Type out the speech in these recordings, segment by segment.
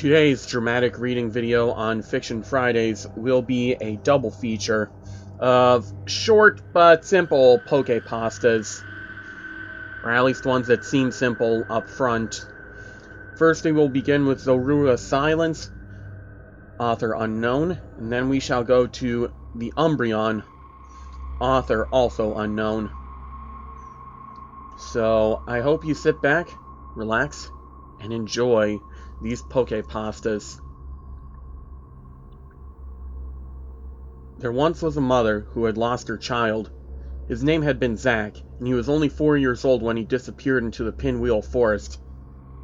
Today's dramatic reading video on Fiction Fridays will be a double feature of short but simple PokePastas, or at least ones that seem simple up front. First, we will begin with Zorua Silence, author unknown, and then we shall go to the Umbreon, author also unknown. So, I hope you sit back, relax, and enjoy these PokePastas. There once was a mother who had lost her child. His name had been Zack, and he was only 4 years old when he disappeared into the Pinwheel Forest.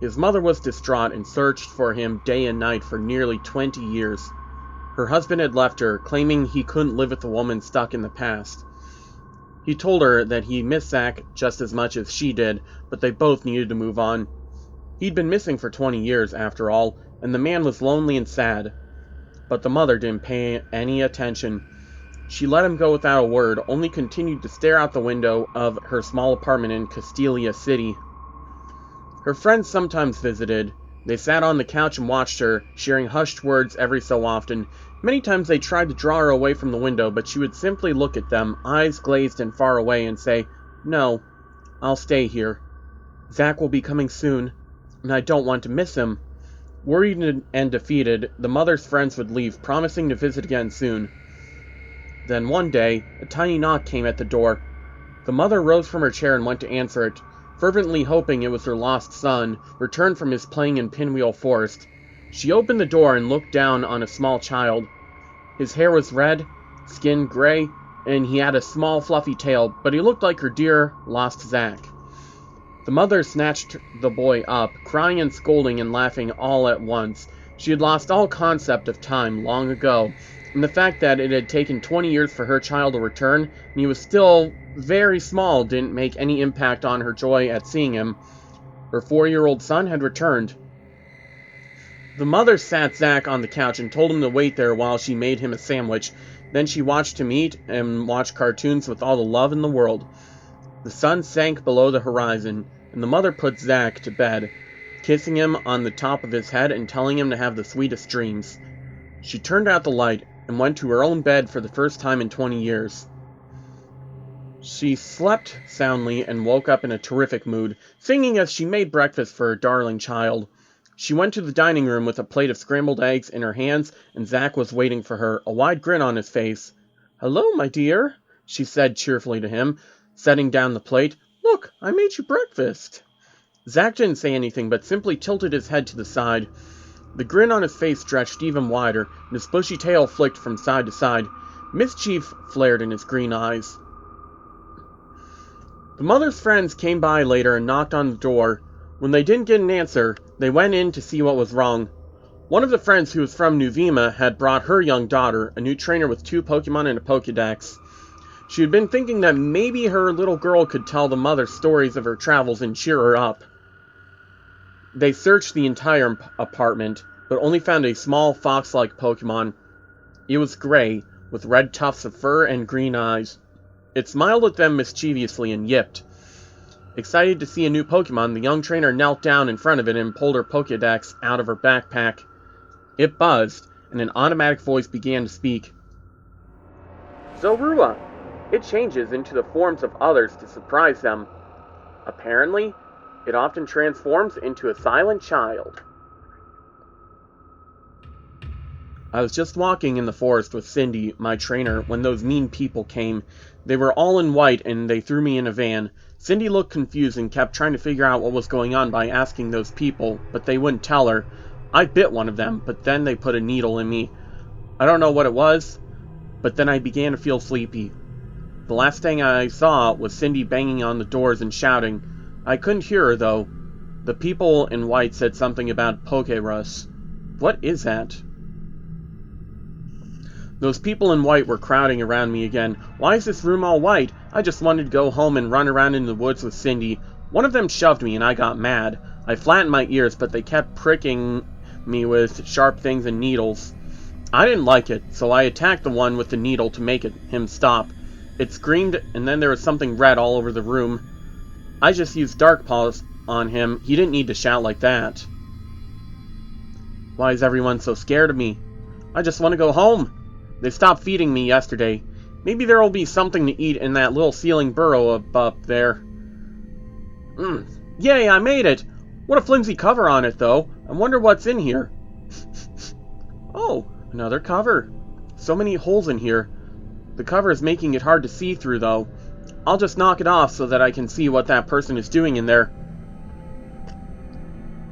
His mother was distraught and searched for him day and night for nearly 20 years. Her husband had left her, claiming he couldn't live with a woman stuck in the past. He told her that he missed Zack just as much as she did, but they both needed to move on. He'd been missing for 20 years, after all, and the man was lonely and sad. But the mother didn't pay any attention. She let him go without a word, only continued to stare out the window of her small apartment in Castelia City. Her friends sometimes visited. They sat on the couch and watched her, sharing hushed words every so often. Many times they tried to draw her away from the window, but she would simply look at them, eyes glazed and far away, and say, "No, I'll stay here. Zack will be coming soon, and I don't want to miss him." Worried and defeated, the mother's friends would leave, promising to visit again soon. Then one day, a tiny knock came at the door. The mother rose from her chair and went to answer it, fervently hoping it was her lost son, returned from his playing in Pinwheel Forest. She opened the door and looked down on a small child. His hair was red, skin gray, and he had a small fluffy tail, but he looked like her dear, lost Zack. The mother snatched the boy up, crying and scolding and laughing all at once. She had lost all concept of time long ago, and the fact that it had taken 20 years for her child to return, and he was still very small, didn't make any impact on her joy at seeing him. Her 4-year-old son had returned. The mother sat Zack on the couch and told him to wait there while she made him a sandwich. Then she watched him eat and watch cartoons with all the love in the world. The sun sank below the horizon, and the mother put Zack to bed, kissing him on the top of his head and telling him to have the sweetest dreams. She turned out the light and went to her own bed for the first time in 20 years. She slept soundly and woke up in a terrific mood, singing as she made breakfast for her darling child. She went to the dining room with a plate of scrambled eggs in her hands, and Zack was waiting for her, a wide grin on his face. "Hello, my dear," she said cheerfully to him, setting down the plate. "Look, I made you breakfast." Zack didn't say anything, but simply tilted his head to the side. The grin on his face stretched even wider, and his bushy tail flicked from side to side. Mischief flared in his green eyes. The mother's friends came by later and knocked on the door. When they didn't get an answer, they went in to see what was wrong. One of the friends, who was from Nuvema, had brought her young daughter, a new trainer with 2 Pokemon and a Pokedex. She had been thinking that maybe her little girl could tell the mother stories of her travels and cheer her up. They searched the entire apartment, but only found a small fox-like Pokemon. It was gray, with red tufts of fur and green eyes. It smiled at them mischievously and yipped. Excited to see a new Pokemon, the young trainer knelt down in front of it and pulled her Pokedex out of her backpack. It buzzed, and an automatic voice began to speak. "Zorua. It changes into the forms of others to surprise them. Apparently, it often transforms into a silent child." I was just walking in the forest with Cindy, my trainer, when those mean people came. They were all in white, and they threw me in a van. Cindy looked confused and kept trying to figure out what was going on by asking those people, but they wouldn't tell her. I bit one of them, but then they put a needle in me. I don't know what it was, but then I began to feel sleepy. The last thing I saw was Cindy banging on the doors and shouting. I couldn't hear her, though. The people in white said something about Pokerus. What is that? Those people in white were crowding around me again. Why is this room all white? I just wanted to go home and run around in the woods with Cindy. One of them shoved me and I got mad. I flattened my ears, but they kept pricking me with sharp things and needles. I didn't like it, so I attacked the one with the needle to make him stop. It screamed, and then there was something red all over the room. I just used Dark Paws on him. He didn't need to shout like that. Why is everyone so scared of me? I just want to go home. They stopped feeding me yesterday. Maybe there will be something to eat in that little ceiling burrow up there. Yay, I made it! What a flimsy cover on it, though. I wonder what's in here. Oh, another cover. So many holes in here. The cover is making it hard to see through, though. I'll just knock it off so that I can see what that person is doing in there.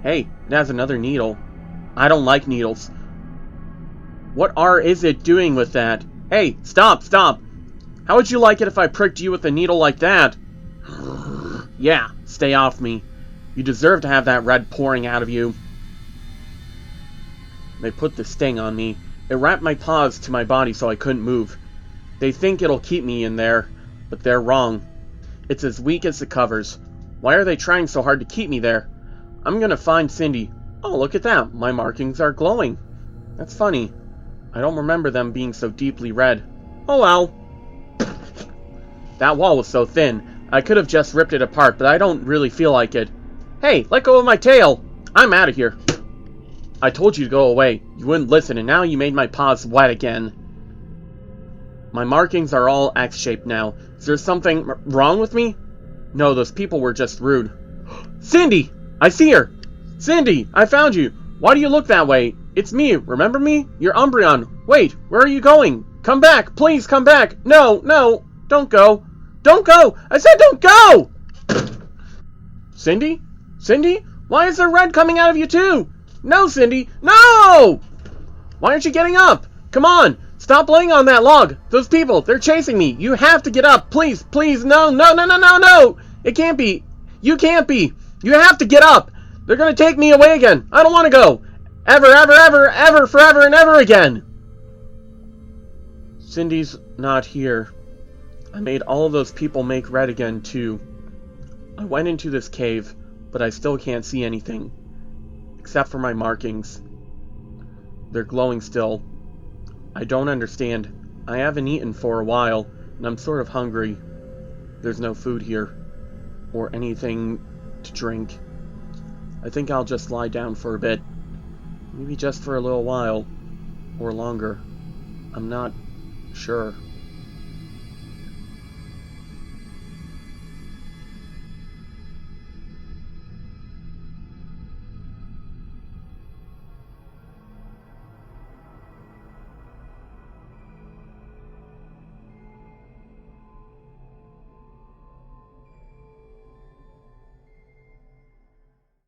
Hey, it has another needle. I don't like needles. What is it doing with that? Hey, stop! How would you like it if I pricked you with a needle like that? Yeah, stay off me. You deserve to have that red pouring out of you. They put the sting on me. It wrapped my paws to my body so I couldn't move. They think it'll keep me in there, but they're wrong. It's as weak as the covers. Why are they trying so hard to keep me there? I'm gonna find Cindy. Oh, look at that. My markings are glowing. That's funny. I don't remember them being so deeply red. Oh well. That wall was so thin. I could have just ripped it apart, but I don't really feel like it. Hey, let go of my tail! I'm out of here. I told you to go away. You wouldn't listen, and now you made my paws wet again. My markings are all X-shaped now. Is there something wrong with me? No, those people were just rude. Cindy! I see her! Cindy, I found you! Why do you look that way? It's me, remember me? You're Umbreon. Wait, where are you going? Come back, please come back! No, don't go! Don't go! I said don't go! Cindy? Cindy? Why is there red coming out of you too? No, Cindy! No! Why aren't you getting up? Come on! Stop laying on that log! Those people, they're chasing me! You have to get up! Please, no! It can't be! You can't be! You have to get up! They're gonna take me away again! I don't want to go! Ever, forever and ever again! Cindy's not here. I made all of those people make red again, too. I went into this cave, but I still can't see anything. Except for my markings. They're glowing still. I don't understand. I haven't eaten for a while, and I'm sort of hungry. There's no food here. Or anything to drink. I think I'll just lie down for a bit. Maybe just for a little while. Or longer. I'm not sure.